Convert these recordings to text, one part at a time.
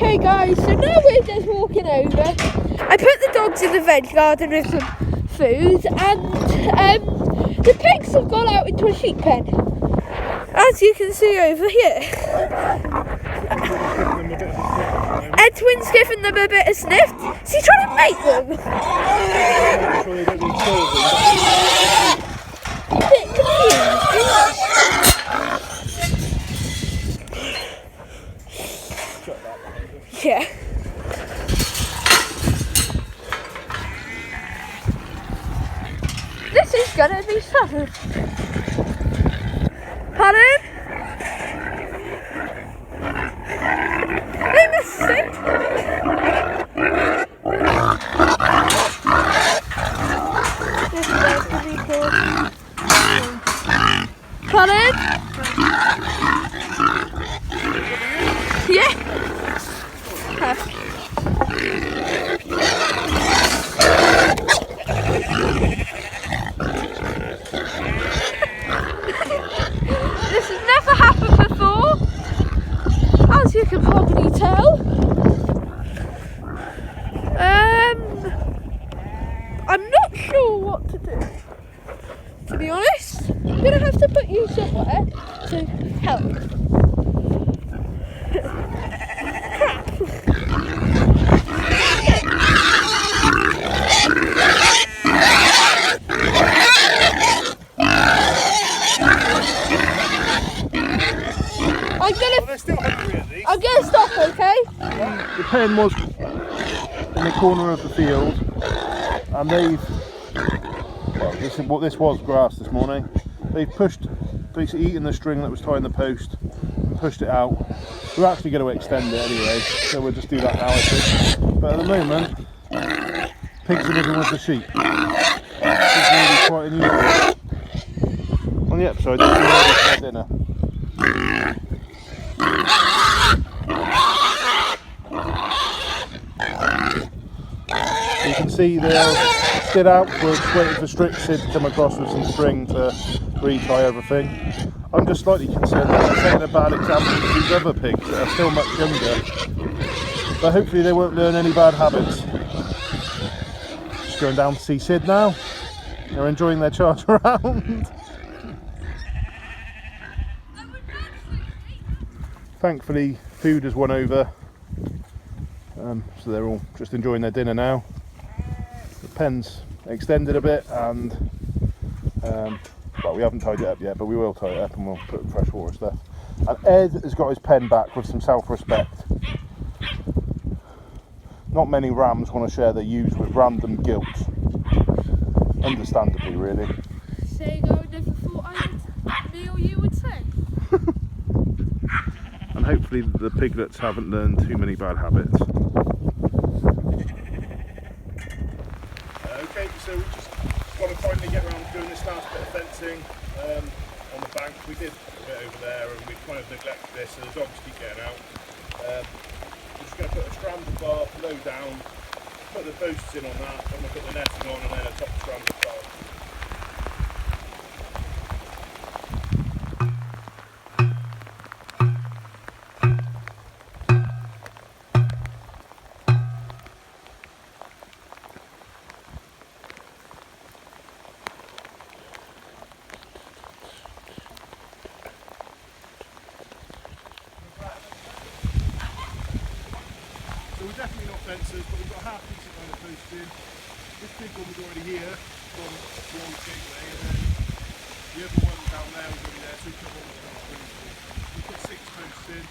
Okay guys, so now we're just walking over. I put the dogs in the veg garden with some food, and the pigs have gone out into a sheep pen, as you can see over here. Edwyn's giving them a bit of sniff. Is he trying to mate them? A bit confused. Yeah. This is gonna be fun. Pardon? They must sing. This is gonna be cool. Pardon? Yeah. This has never happened before, as you can probably tell. I'm not sure what to do, to be honest. I'm gonna have to put you somewhere to help. I'm gonna stop, okay? The pen was in the corner of the field, and this was grass this morning. They've basically eaten the string that was tying the post and pushed it out. We're actually going to extend it anyway, so we'll just do that now, I think. But at the moment, pigs are living with the sheep. It's really quite unusual. On the upside, this is their dinner. You can see they're stood out, we're waiting for Sid to come across with some string to retie everything. I'm just slightly concerned that I'm setting a bad example to these other pigs that are still much younger, but hopefully they won't learn any bad habits. Just going down to see Sid now. They're enjoying their charge around. Thankfully food has won over, so they're all just enjoying their dinner now. The pen's extended a bit, and well, we haven't tied it up yet, but we will tie it up and we'll put fresh water stuff. And Ed has got his pen back with some self-respect. Not many rams want to share their ewes with random gilts, understandably really. Saying I would never thought me or you would say. And hopefully the piglets haven't learned too many bad habits. Okay, so we just got to finally get around to doing this last bit of fencing on the bank. We did a bit over there and we kind of neglected this, so the dogs keep getting out. We're just going to put a stranded bar low down, put the posts in on that, and we'll put the netting on and then a top stranded bar. We're definitely not fencers, but we've got half decent amount of posts in. This big one was already here from the old gateway, and then the other one down there was already there, so we put one more on. We've got 6 posts in.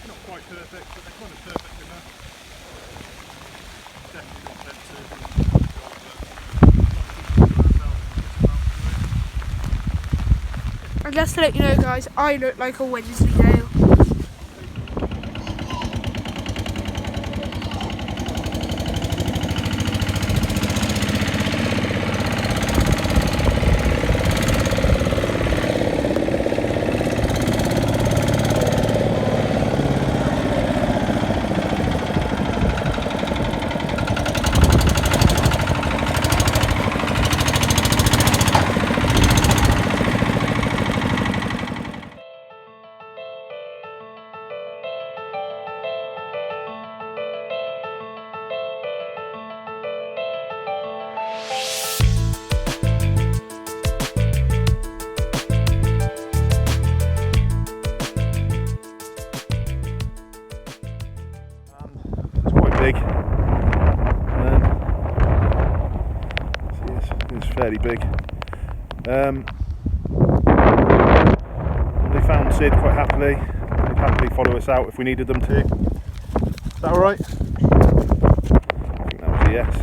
Not quite perfect, but they're kind of perfect enough. Definitely not fencers. And just to let you know guys, I look like a Wensleydale. fairly big. They found Sid quite happily. They'd happily follow us out if we needed them to. Is that alright? I think that was a yes.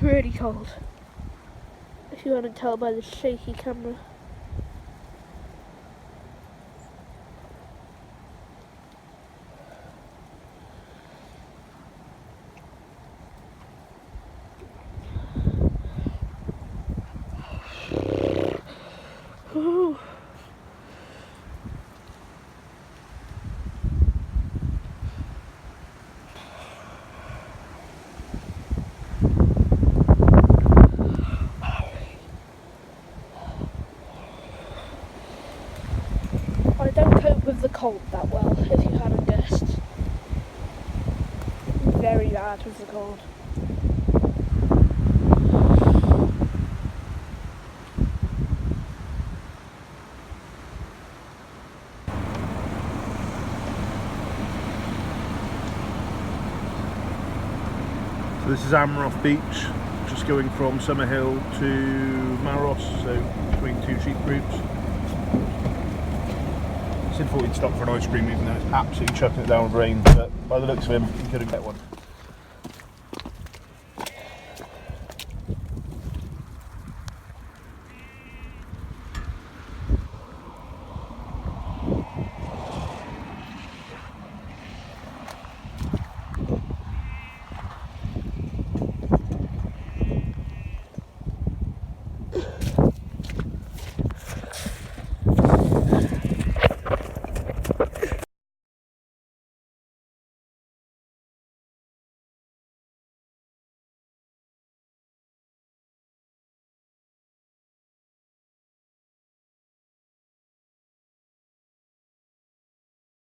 Really cold, if you want to tell by the shaky camera. Ooh. I don't cope with the cold that well, if you hadn't guessed. Very bad with the cold. So this is Amaroth Beach, just going from Summerhill to Maros, so between two sheep groups. Sid thought he'd stop for an ice cream even though it's absolutely chucking it down with rain, but by the looks of him, he couldn't get one.